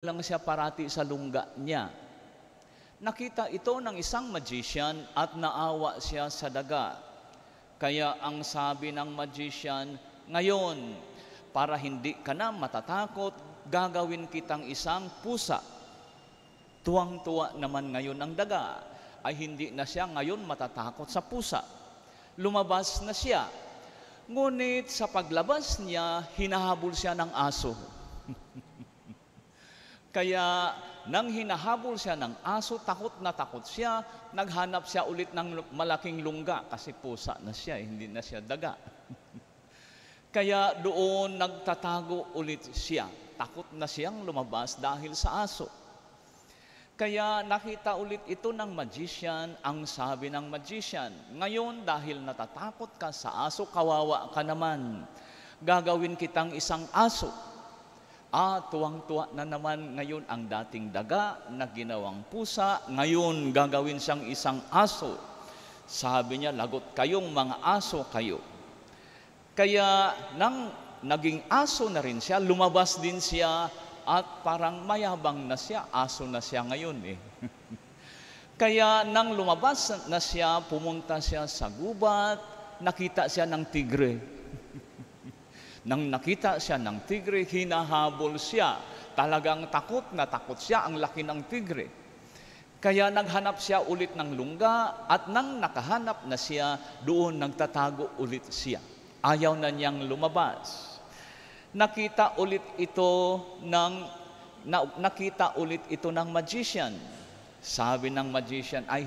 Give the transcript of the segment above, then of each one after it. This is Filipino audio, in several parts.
lang siya parati sa lungga niya. Nakita ito ng isang magician at naawa siya sa daga. Kaya ang sabi ng magician, ngayon, para hindi ka na matatakot, gagawin kitang isang pusa. Tuwang-tuwa naman ngayon ang daga, ay hindi na siya ngayon matatakot sa pusa. Lumabas na siya. Ngunit sa paglabas niya, hinahabol siya ng aso. Kaya nang hinahabol siya ng aso, takot na takot siya, naghanap siya ulit ng malaking lungga kasi pusa na siya, hindi na siya daga. Kaya doon nagtatago ulit siya. Takot na siyang lumabas dahil sa aso. Kaya nakita ulit ito ng magician. Ang sabi ng magician, ngayon dahil natatakot ka sa aso, kawawa ka naman. Gagawin kitang isang aso. Tuwang-tuwa na naman ngayon ang dating daga na ginawang pusa, ngayon gagawin siyang isang aso. Sabi niya, lagot kayong mga aso kayo. Kaya nang naging aso na rin siya, lumabas din siya at parang mayabang na siya, aso na siya ngayon eh. Kaya nang lumabas na siya, pumunta siya sa gubat, nakita siya ng tigre. Nang nakita siya ng tigre, hinahabol siya. Talagang takot na takot siya, ang laki ng tigre. Kaya naghanap siya ulit ng lungga at nang nakahanap na siya, doon nagtatago ulit siya. Ayaw na niyang lumabas. Nakita ulit ito ng magician. Sabi ng magician, ay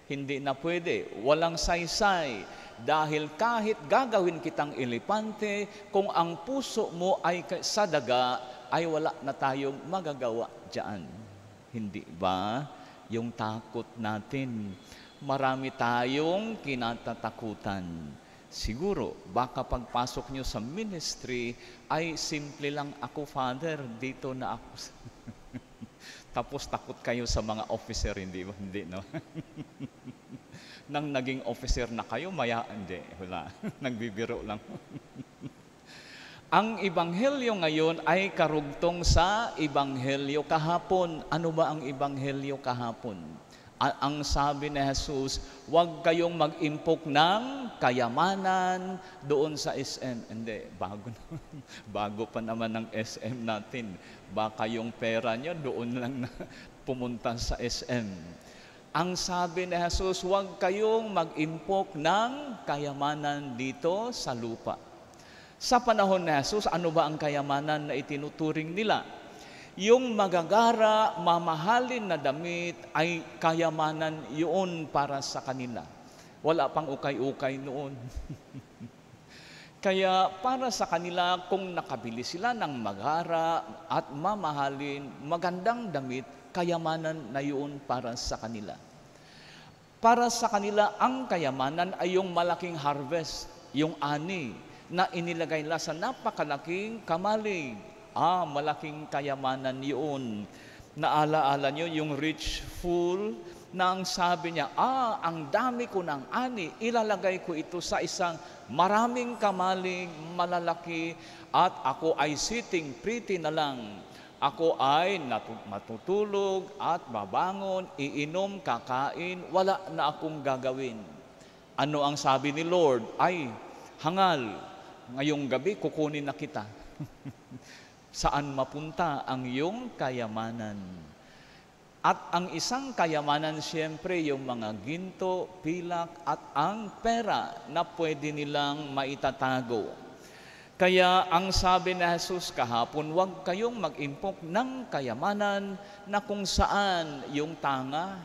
hindi na pwede, walang saysay. Dahil kahit gagawin kitang elepante, kung ang puso mo ay sa daga, ay wala na tayong magagawa diyan. Hindi ba? Yung takot natin. Marami tayong kinatatakutan. Siguro, baka pagpasok nyo sa ministry, ay simple lang ako, Father, dito na ako. Tapos takot kayo sa mga officer, hindi ba? Hindi, no? Nang naging officer na kayo, hindi, wala. Nagbibiro lang. Ang ebanghelyo ngayon ay karugtong sa ebanghelyo kahapon. Ano ba ang ebanghelyo kahapon? Ang sabi ni Jesus, huwag kayong mag-impok ng kayamanan doon sa SM. Hindi, bago pa naman ng SM natin. Baka yung pera nyo doon lang na pumunta sa SM. Ang sabi ni Jesus, huwag kayong mag-impok ng kayamanan dito sa lupa. Sa panahon ni Jesus, ano ba ang kayamanan na itinuturing nila? Yung magagara, mamahalin na damit ay kayamanan yun para sa kanila. Wala pang ukay-ukay noon. Kaya para sa kanila, kung nakabili sila ng magara at mamahalin, magandang damit, kayamanan na yun para sa kanila. Para sa kanila, ang kayamanan ay yung malaking harvest, yung ani, na inilagay nila sa napakalaking kamalig. Malaking kayamanan yun. Naalaala nyo yung rich fool na ang sabi niya, ang dami ko ng ani, ilalagay ko ito sa isang maraming kamalig, malalaki, at ako ay sitting pretty na lang. Ako ay matutulog at babangon, iinom, kakain, wala na akong gagawin. Ano ang sabi ni Lord? Ay, hangal, ngayong gabi kukunin na kita. Saan mapunta ang iyong kayamanan? At ang isang kayamanan, siyempre, yung mga ginto, pilak, at ang pera na pwede nilang maitatago. Kaya ang sabi ni Jesus kahapon, huwag kayong mag-impok ng kayamanan na kung saan yung tanga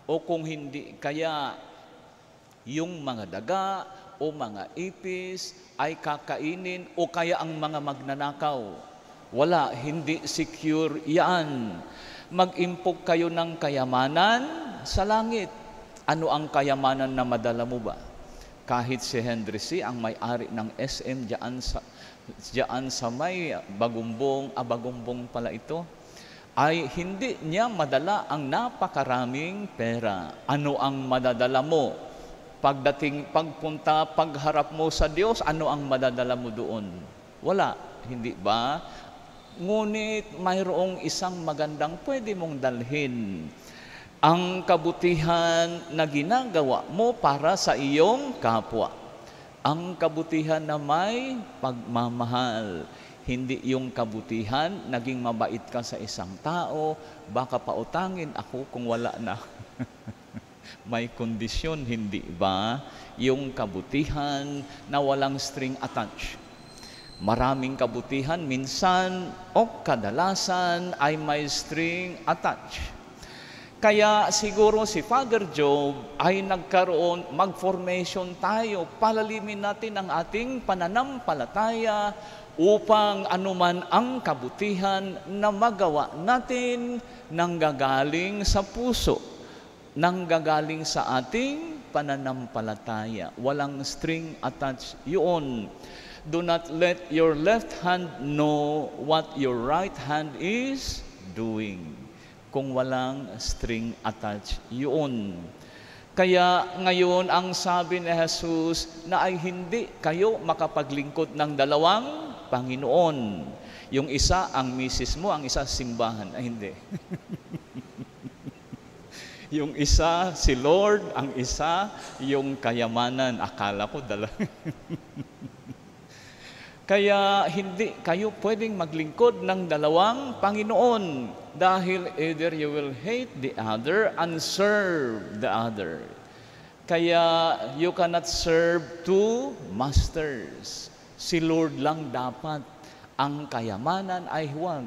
o kung hindi kaya yung mga daga o mga ipis ay kakainin o kaya ang mga magnanakaw. Wala, hindi secure yan. Mag-impok kayo ng kayamanan sa langit. Ano ang kayamanan na madala mo ba? Kahit si Henry C., ang may-ari ng SM diyan sa may Bagumbong pala ito, ay hindi niya madala ang napakaraming pera. Ano ang madadala mo? Pagpunta, pagharap mo sa Diyos, ano ang madadala mo doon? Wala, hindi ba? Ngunit mayroong isang magandang pwede mong dalhin. Ang kabutihan na ginagawa mo para sa iyong kapwa. Ang kabutihan na may pagmamahal. Hindi yung kabutihan, naging mabait ka sa isang tao, baka pautangin ako kung wala na. May kondisyon, hindi ba? Yung kabutihan na walang string attached. Maraming kabutihan, minsan o kadalasan ay may string attached. Kaya siguro si Father Job ay nagkaroon, mag-formation tayo, palalimin natin ang ating pananampalataya upang anuman ang kabutihan na magawa natin nanggagaling sa puso, nanggagaling sa ating pananampalataya. Walang string attached yun. Do not let your left hand know what your right hand is doing. Kung walang string attached yun. Kaya ngayon ang sabi ni Jesus na ay hindi kayo makapaglingkod ng dalawang Panginoon. Yung isa ang misis mo, ang isa simbahan. Ay hindi. Yung isa si Lord, ang isa yung kayamanan. Akala ko Kaya hindi kayo pwedeng maglingkod ng dalawang Panginoon dahil either you will hate the other and serve the other. Kaya you cannot serve two masters. Si Lord lang dapat. Ang kayamanan ay huwag.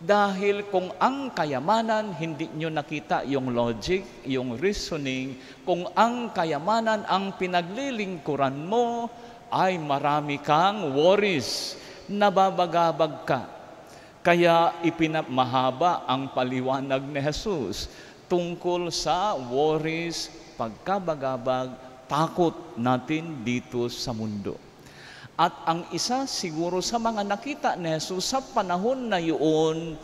Dahil kung ang kayamanan, hindi nyo nakita yung logic, yung reasoning, kung ang kayamanan ang pinaglilingkuran mo, ay marami kang worries, nababagabag ka. Kaya mahaba ang paliwanag ni Jesus tungkol sa worries, pagkabagabag, takot natin dito sa mundo. At ang isa siguro sa mga nakita ni Jesus sa panahon na yun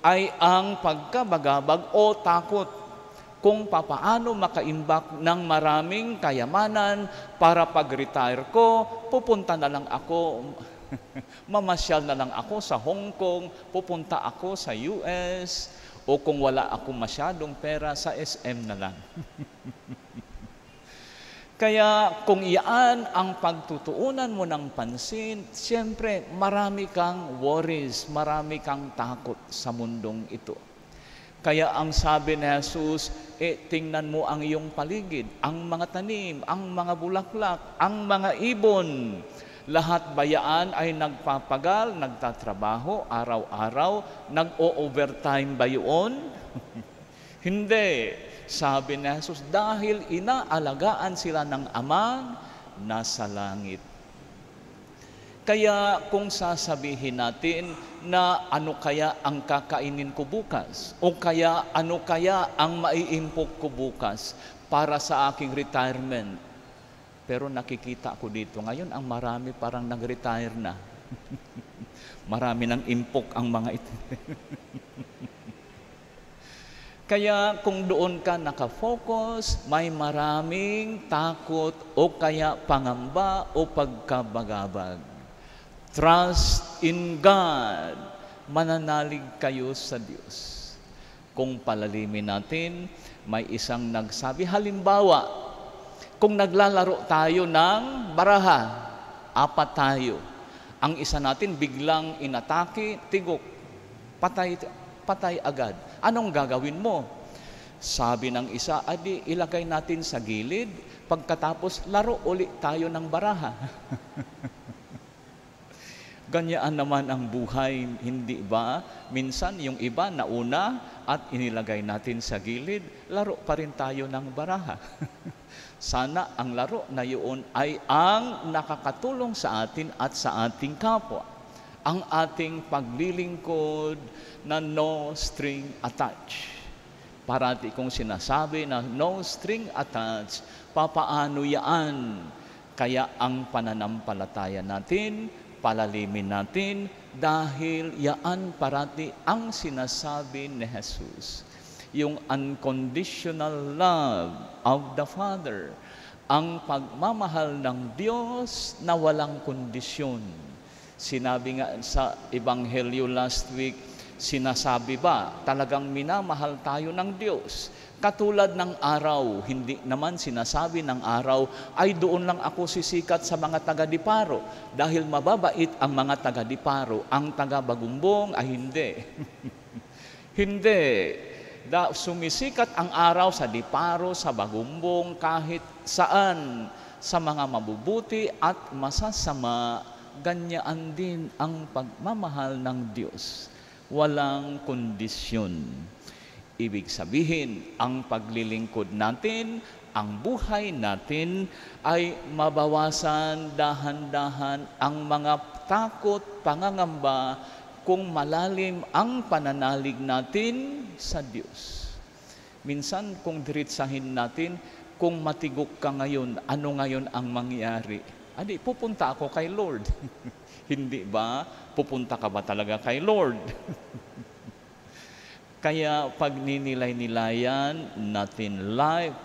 ay ang pagkabagabag o takot. Kung papaano makaimbak ng maraming kayamanan para pag-retire ko, pupunta na lang ako, mamasyal na lang ako sa Hong Kong, pupunta ako sa US, o kung wala ako masyadong pera, sa SM na lang. Kaya kung iyan ang pagtutuunan mo ng pansin, siyempre marami kang worries, marami kang takot sa mundong ito. Kaya ang sabi ni Jesus, tingnan mo ang iyong paligid, ang mga tanim, ang mga bulaklak, ang mga ibon. Lahat bayaan ay nagpapagal, nagtatrabaho, araw-araw, nag-o-overtime ba yun? Hindi. Sabi ni Jesus, dahil inaalagaan sila ng Ama nasa langit. Kaya kung sasabihin natin na ano kaya ang kakainin ko bukas, o kaya ano kaya ang maiimpok ko bukas para sa aking retirement. Pero nakikita ko dito ngayon, ang marami parang nag-retire na. Marami ng impok ang mga ito. Kaya kung doon ka nakafocus, may maraming takot o kaya pangamba o pagkabagabag. Trust in God. Mananalig kayo sa Diyos. Kung palalimin natin, may isang nagsabi, halimbawa, kung naglalaro tayo ng baraha, apat tayo. Ang isa natin biglang inatake, tigok, patay agad. Anong gagawin mo? Sabi ng isa, adi ilagay natin sa gilid, pagkatapos laro uli tayo ng baraha. Ganyan naman ang buhay, hindi ba? Minsan yung iba nauna at inilagay natin sa gilid, laro pa rin tayo ng baraha. Sana ang laro na yun ay ang nakakatulong sa atin at sa ating kapwa. Ang ating paglilingkod na no string attached. Parati kong sinasabi na no string attached, papaano yan? Kaya ang pananampalataya natin, palalimin natin, dahil yaan parati ang sinasabi ni Jesus. Yung unconditional love of the Father, ang pagmamahal ng Diyos na walang kondisyon. Sinabi nga sa Ebanghelyo last week, sinasabi ba talagang minamahal tayo ng Diyos? Katulad ng araw, hindi naman sinasabi ng araw, ay doon lang ako sisikat sa mga taga-Diparo dahil mababait ang mga taga-Diparo, ang taga-Bagumbong ay hindi. Hindi. Sumisikat ang araw sa Diparo, sa Bagumbong, kahit saan, sa mga mabubuti at masasama, ganyan din ang pagmamahal ng Diyos. Walang kondisyon. Ibig sabihin, ang paglilingkod natin, ang buhay natin ay mabawasan dahan-dahan ang mga takot, pangangamba kung malalim ang pananalig natin sa Diyos. Minsan kung diretsahin natin, kung matigok ka ngayon, ano ngayon ang mangyari? Adi, pupunta ako kay Lord. Hindi ba? Pupunta ka ba talaga kay Lord? Kaya pag ninilay-nilayan natin life,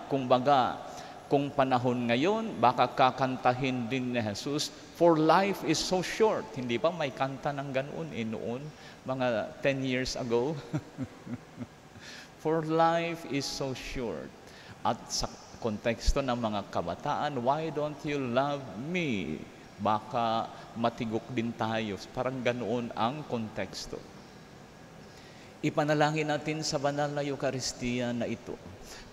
kung panahon ngayon, baka kakantahin din ni Jesus, for life is so short. Hindi ba may kanta ng ganoon noon, mga 10 years ago? For life is so short. At sa konteksto ng mga kabataan, why don't you love me? Baka matigok din tayo. Parang ganoon ang konteksto. Ipanalangin natin sa banal na Eucharistia na ito.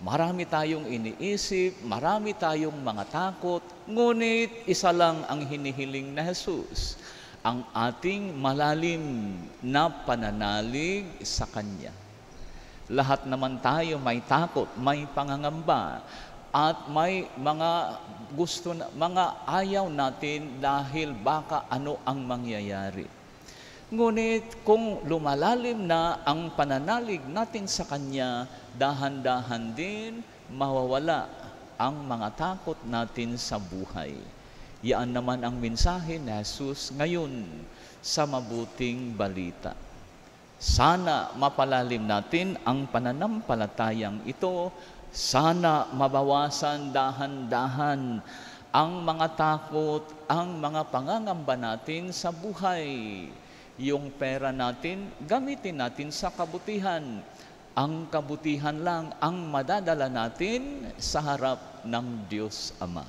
Marami tayong iniisip, marami tayong mga takot, ngunit isa lang ang hinihiling na Jesus, ang ating malalim na pananalig sa Kanya. Lahat naman tayo may takot, may pangangamba, at may mga mga ayaw natin dahil baka ano ang mangyayari. Ngunit kung lumalalim na ang pananalig natin sa Kanya, dahan-dahan din mawawala ang mga takot natin sa buhay. Yan naman ang mensahe ni Jesus ngayon sa mabuting balita. Sana mapalalim natin ang pananampalatayang ito. Sana mabawasan dahan-dahan ang mga takot, ang mga pangangamba natin sa buhay. Yung pera natin, gamitin natin sa kabutihan. Ang kabutihan lang ang madadala natin sa harap ng Diyos Ama.